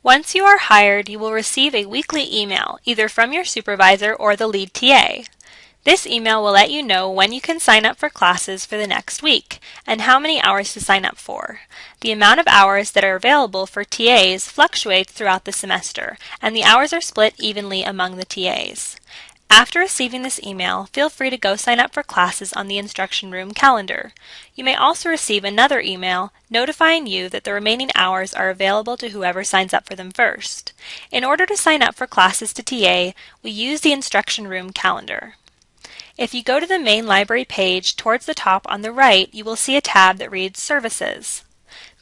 Once you are hired, you will receive a weekly email, either from your supervisor or the lead TA. This email will let you know when you can sign up for classes for the next week and how many hours to sign up for. The amount of hours that are available for TAs fluctuates throughout the semester, and the hours are split evenly among the TAs. After receiving this email, feel free to go sign up for classes on the instruction room calendar. You may also receive another email notifying you that the remaining hours are available to whoever signs up for them first. In order to sign up for classes to TA, we use the instruction room calendar. If you go to the main library page towards the top on the right, you will see a tab that reads Services.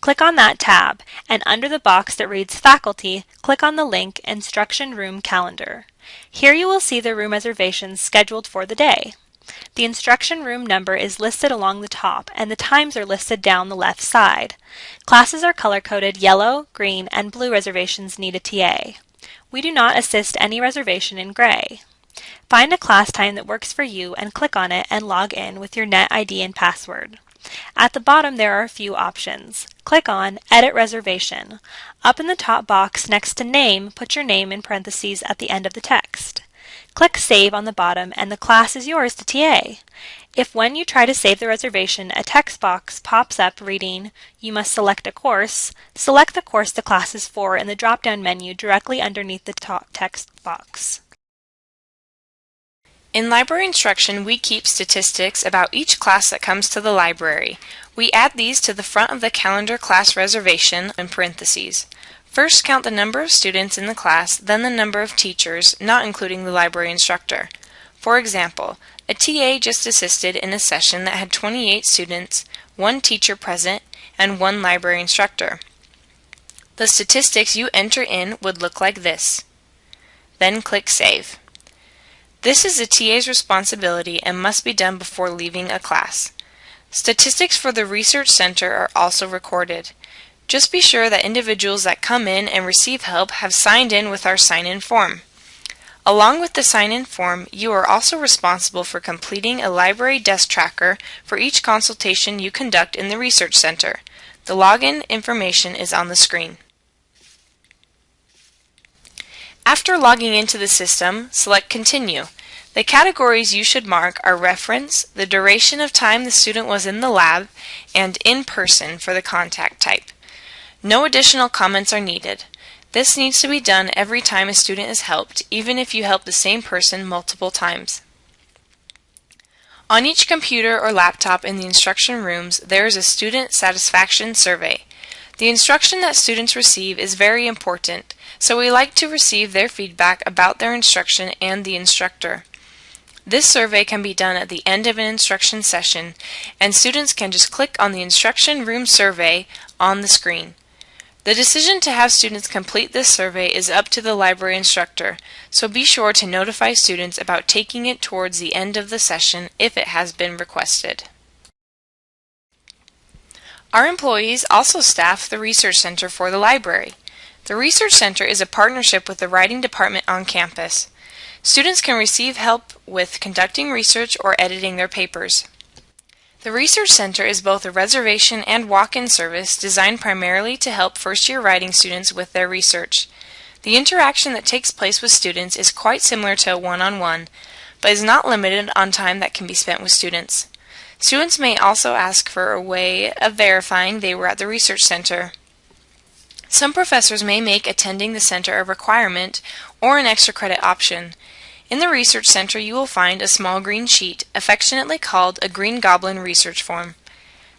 Click on that tab, and under the box that reads Faculty, click on the link Instruction Room Calendar. Here you will see the room reservations scheduled for the day. The instruction room number is listed along the top, and the times are listed down the left side. Classes are color-coded yellow, green, and blue reservations need a TA. We do not assist any reservation in gray. Find a class time that works for you and click on it and log in with your net ID and password. At the bottom there are a few options. Click on Edit Reservation. Up in the top box next to Name, put your name in parentheses at the end of the text. Click Save on the bottom and the class is yours to TA. If when you try to save the reservation a text box pops up reading, "You must select a course," select the course the class is for in the drop-down menu directly underneath the top text box. In library instruction, we keep statistics about each class that comes to the library. We add these to the front of the calendar class reservation in parentheses. First, count the number of students in the class, then the number of teachers, not including the library instructor. For example, a TA just assisted in a session that had 28 students, 1 teacher present, and 1 library instructor. The statistics you enter in would look like this. Then click Save. This is the TA's responsibility and must be done before leaving a class. Statistics for the Research Center are also recorded. Just be sure that individuals that come in and receive help have signed in with our sign-in form. Along with the sign-in form, you are also responsible for completing a library desk tracker for each consultation you conduct in the Research Center. The login information is on the screen. After logging into the system, select Continue. The categories you should mark are Reference, the duration of time the student was in the lab, and In Person for the contact type. No additional comments are needed. This needs to be done every time a student is helped, even if you help the same person multiple times. On each computer or laptop in the instruction rooms, there is a student satisfaction survey. The instruction that students receive is very important, so we like to receive their feedback about their instruction and the instructor. This survey can be done at the end of an instruction session, and students can just click on the instruction room survey on the screen. The decision to have students complete this survey is up to the library instructor, so be sure to notify students about taking it towards the end of the session if it has been requested. Our employees also staff the Research Center for the library. The Research Center is a partnership with the writing department on campus. Students can receive help with conducting research or editing their papers. The Research Center is both a reservation and walk-in service designed primarily to help first-year writing students with their research. The interaction that takes place with students is quite similar to a one-on-one, but is not limited on time that can be spent with students. Students may also ask for a way of verifying they were at the Research Center. Some professors may make attending the center a requirement or an extra credit option. In the Research Center you will find a small green sheet, affectionately called a Green Goblin research form.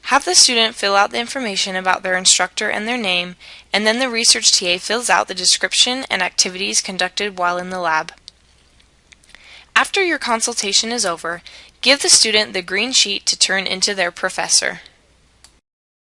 Have the student fill out the information about their instructor and their name, and then the research TA fills out the description and activities conducted while in the lab. After your consultation is over, give the student the green sheet to turn into their professor.